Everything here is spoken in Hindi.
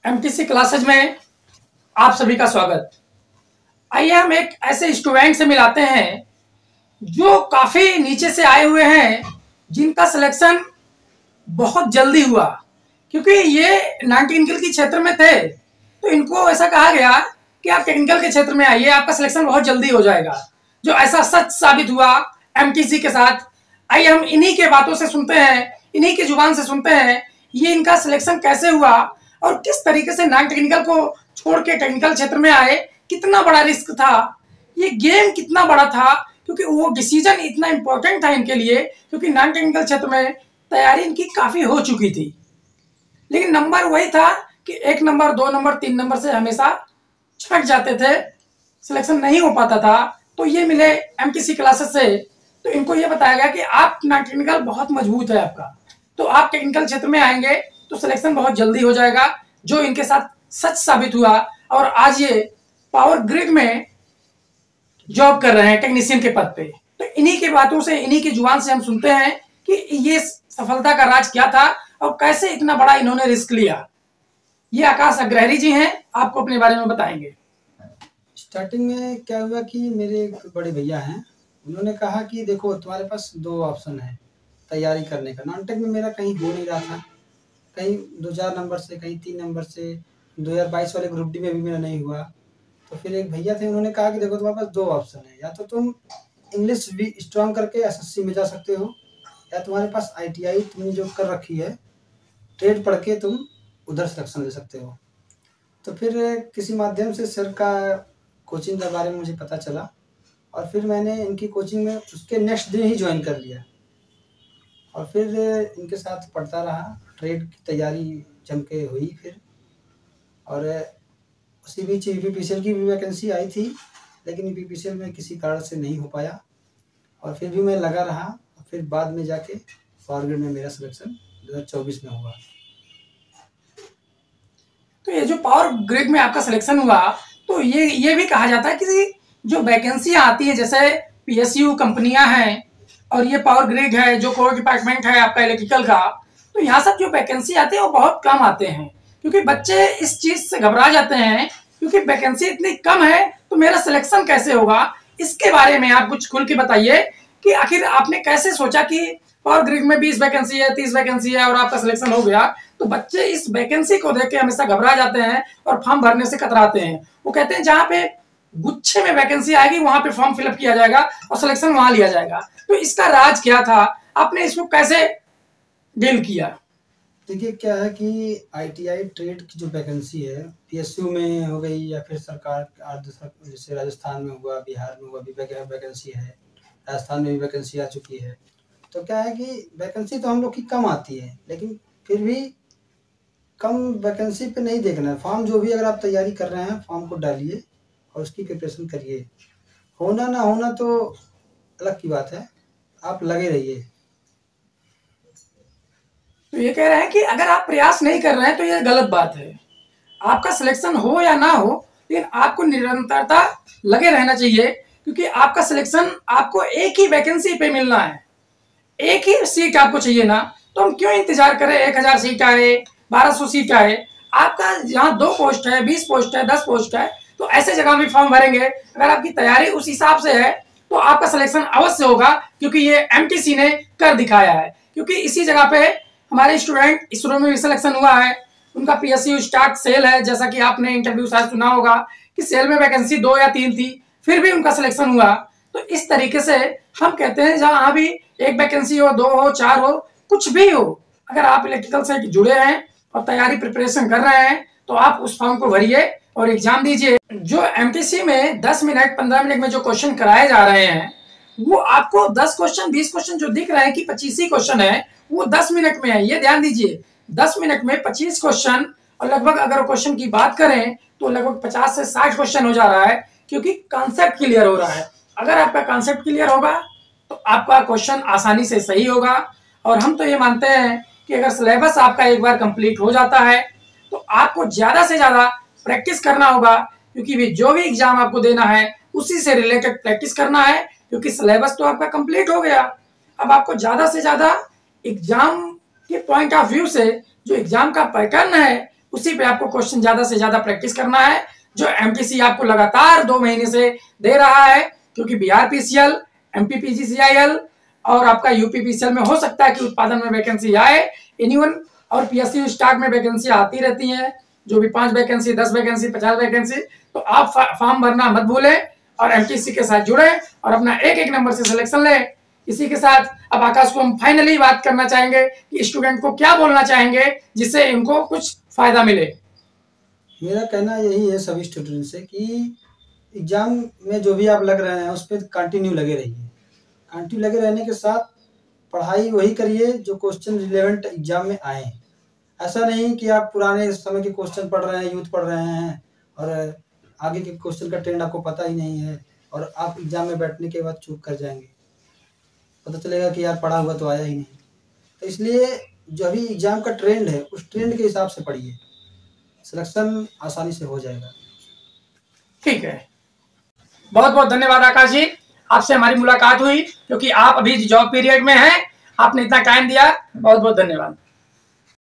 एमटीसी क्लासेज में आप सभी का स्वागत। आइए हम एक ऐसे स्टूडेंट से मिलाते हैं जो काफी नीचे से आए हुए हैं, जिनका सिलेक्शन बहुत जल्दी हुआ क्योंकि ये नॉन टेक्निकल के क्षेत्र में थे। तो इनको ऐसा कहा गया कि आप टेक्निकल के क्षेत्र में आइए, आपका सिलेक्शन बहुत जल्दी हो जाएगा, जो ऐसा सच साबित हुआ एमटीसी के साथ। आइए हम इन्हीं के बातों से सुनते हैं, इन्हीं की जुबान से सुनते हैं ये इनका सिलेक्शन कैसे हुआ और किस तरीके से नॉन टेक्निकल को छोड़ के टेक्निकल क्षेत्र में आए। कितना बड़ा रिस्क था, ये गेम कितना बड़ा था, क्योंकि वो डिसीजन इतना इंपॉर्टेंट था इनके लिए, क्योंकि नॉन टेक्निकल क्षेत्र में तैयारी इनकी काफी हो चुकी थी, लेकिन नंबर वही था कि 1 नंबर 2 नंबर 3 नंबर से हमेशा छट जाते थे, सिलेक्शन नहीं हो पाता था। तो ये मिले एमटीसी क्लासेस से, तो इनको ये बताया गया कि आप नॉन टेक्निकल बहुत मजबूत है आपका, तो आप टेक्निकल क्षेत्र में आएंगे तो सिलेक्शन बहुत जल्दी हो जाएगा, जो इनके साथ सच साबित हुआ। और आज ये पावर ग्रिड में जॉब कर रहे हैं टेक्नीशियन के पद पे। तो इन्हीं की बातों से, इन्हीं की जुबान से हम सुनते हैं कि ये सफलता का राज क्या था और कैसे इतना बड़ा इन्होंने रिस्क लिया। ये आकाश अग्रहरी जी हैं, आपको अपने बारे में बताएंगे। स्टार्टिंग में क्या हुआ कि मेरे एक बड़े भैया हैं, उन्होंने कहा कि देखो तुम्हारे पास 2 ऑप्शन है तैयारी करने का। नॉन टेक में मेरा कहीं हो नहीं रहा था, कहीं 2-4 नंबर से, कहीं 3 नंबर से। 2022 वाले ग्रुप डी में भी मेरा नहीं हुआ। तो फिर एक भैया थे, उन्होंने कहा कि देखो तुम्हारे पास 2 ऑप्शन है, या तो तुम इंग्लिश भी स्ट्रॉन्ग करके एसएससी में जा सकते हो, या तुम्हारे पास आईटीआई तुमने जो कर रखी है, ट्रेड पढ़ के तुम उधर सिलेक्शन ले सकते हो। तो फिर किसी माध्यम से सर का कोचिंग के बारे में मुझे पता चला और फिर मैंने इनकी कोचिंग में उसके नेक्स्ट दिन ही ज्वाइन कर लिया और फिर इनके साथ पढ़ता रहा। ट्रेड की तैयारी जम के हुई फिर, और उसी बीच यूपीपीसीएल की भी वैकेंसी आई थी, लेकिन यूपीपीसीएल में किसी कारण से नहीं हो पाया और फिर भी मैं लगा रहा। और फिर बाद में जाके पावर ग्रिड में मेरा सिलेक्शन 2024 में हुआ। तो ये जो पावर ग्रिड में आपका सिलेक्शन हुआ, तो ये भी कहा जाता है कि जो वैकेंसियां आती है, जैसे पीएसयू कंपनियां हैं और ये पावर ग्रिड है जो कोर डिपार्टमेंट है आपका इलेक्ट्रिकल का, तो यहाँ सब जो वैकेंसी आती है वो बहुत कम आते हैं, क्योंकि बच्चे इस चीज से घबरा जाते हैं क्योंकि वैकेंसी इतनी कम है तो मेरा सिलेक्शन कैसे होगा। इसके बारे में आप कुछ खुल के बताइए कि आखिर आपने कैसे सोचा कि पावर ग्रिड में 20 वैकेंसी है, 30 वैकेंसी है और आपका सिलेक्शन हो गया। तो बच्चे इस वैकेंसी को देख के हमेशा घबरा जाते हैं और फॉर्म भरने से कतराते हैं। वो कहते हैं जहां पे गुच्छे में वैकेंसी आएगी वहां पे फॉर्म फिलअप किया जाएगा और सिलेक्शन वहां लिया जाएगा। तो इसका राज क्या था, आपने इसको कैसे डील किया? देखिए क्या है कि आईटीआई ट्रेड की जो वैकेंसी है, पीएसयू में हो गई या फिर सरकार जैसे राजस्थान में हुआ, बिहार में हुआ, भी वैकेंसी है, राजस्थान में भी वैकेंसी आ चुकी है। तो क्या है कि वैकेंसी तो हम लोग की कम आती है, लेकिन फिर भी कम वैकेंसी पे नहीं देखना है। फॉर्म जो भी अगर आप तैयारी कर रहे हैं, फॉर्म को डालिए और उसकी प्रिपरेशन करिए। होना ना होना तो अलग की बात है, आप लगे रहिए। तो ये कह रहे हैं कि अगर आप प्रयास नहीं कर रहे हैं तो ये गलत बात है। आपका सिलेक्शन हो या ना हो, लेकिन आपको निरंतरता लगे रहना चाहिए, क्योंकि आपका सिलेक्शन आपको एक ही वैकेंसी पे मिलना है, एक ही सीट आपको चाहिए ना। तो हम क्यों इंतजार करें 1000 सीट आए, 1200 सीट आए। आपका यहाँ 2 पोस्ट है, 20 पोस्ट है, 10 पोस्ट है, तो ऐसे जगह भी फॉर्म भरेंगे। अगर आपकी तैयारी उस हिसाब से है तो आपका सिलेक्शन अवश्य होगा, क्योंकि ये एमटीसी ने कर दिखाया है। क्योंकि इसी जगह पे हमारे स्टूडेंट इसरो में भी सिलेक्शन हुआ है, उनका पीएसयू स्टार्ट सेल है, जैसा कि आपने इंटरव्यू शायद सुना होगा कि सेल में वैकेंसी 2 या 3 थी, फिर भी उनका सिलेक्शन हुआ। तो इस तरीके से हम कहते हैं जहां भी एक वैकेंसी हो, 2 हो, 4 हो, कुछ भी हो, अगर आप इलेक्ट्रिकल से जुड़े हैं और तैयारी प्रिपरेशन कर रहे हैं तो आप उस फॉर्म को भरिए और एग्जाम दीजिए। जो एमटीसी में 10 मिनट 15 मिनट में जो क्वेश्चन कराए जा रहे हैं, वो आपको 10 क्वेश्चन 20 क्वेश्चन जो दिख रहे हैं कि 25 ही क्वेश्चन है, वो 10 मिनट में है। ये ध्यान दीजिए, 10 मिनट में 25 क्वेश्चन, और लगभग अगर क्वेश्चन की बात करें तो लगभग 50 से 60 क्वेश्चन हो जा रहा है, क्योंकि कॉन्सेप्ट क्लियर हो रहा है। अगर आपका कॉन्सेप्ट क्लियर होगा तो आपका क्वेश्चन आसानी से सही होगा। और हम तो ये मानते हैं कि अगर सिलेबस आपका एक बार कंप्लीट हो जाता है तो आपको ज्यादा से ज्यादा प्रैक्टिस करना होगा, क्योंकि जो भी एग्जाम आपको देना है उसी से रिलेटेड प्रैक्टिस करना है, क्योंकि सिलेबस तो आपका कंप्लीट हो गया। अब आपको ज्यादा से ज्यादा एग्जाम के पॉइंट ऑफ व्यू से जो एग्जाम का पैटर्न है उसी पे आपको क्वेश्चन ज्यादा से ज्यादा प्रैक्टिस करना है। जो एमपीसी आपको लगातार 2 महीने से दे रहा है, क्योंकि बीआरपीसीएल, एमपीपीजीसीआईएल और आपका यूपीपीसीएल में हो सकता है कि उत्पादन में वैकेंसी आए, एनीवन, और पीएसयू स्टाफ में वैकेंसी आती रहती है, जो भी 5 वैकेंसी, 10 वैकेंसी, 50 वैकेंसी। तो आप फॉर्म भरना मत भूलें और एमपीसी के साथ जुड़े और अपना एक एक नंबर से सिलेक्शन लें। इसी के साथ अब आकाश को हम फाइनली बात करना चाहेंगे कि स्टूडेंट को क्या बोलना चाहेंगे जिससे इनको कुछ फायदा मिले। मेरा कहना यही है सभी स्टूडेंट से कि एग्जाम में जो भी आप लग रहे हैं उस पर कंटिन्यू लगे रहिए। कंटिन्यू लगे रहने के साथ पढ़ाई वही करिए जो क्वेश्चन रिलेवेंट एग्जाम में आए। ऐसा नहीं कि आप पुराने समय के क्वेश्चन पढ़ रहे हैं, यूथ पढ़ रहे हैं और आगे के क्वेश्चन का ट्रेंड आपको पता ही नहीं है और आप एग्जाम में बैठने के बाद चूक कर जाएंगे, पता चलेगा कि यार पढ़ा हुआ तो आया ही नहीं। तो इसलिए जो अभी एग्जाम का ट्रेंड है उस ट्रेंड के हिसाब से पढ़िए, सिलेक्शन आसानी से हो जाएगा। ठीक है, बहुत बहुत धन्यवाद आकाश जी, आपसे हमारी मुलाकात हुई क्योंकि आप अभी जॉब पीरियड में हैं। आपने इतना टाइम दिया, बहुत बहुत धन्यवाद।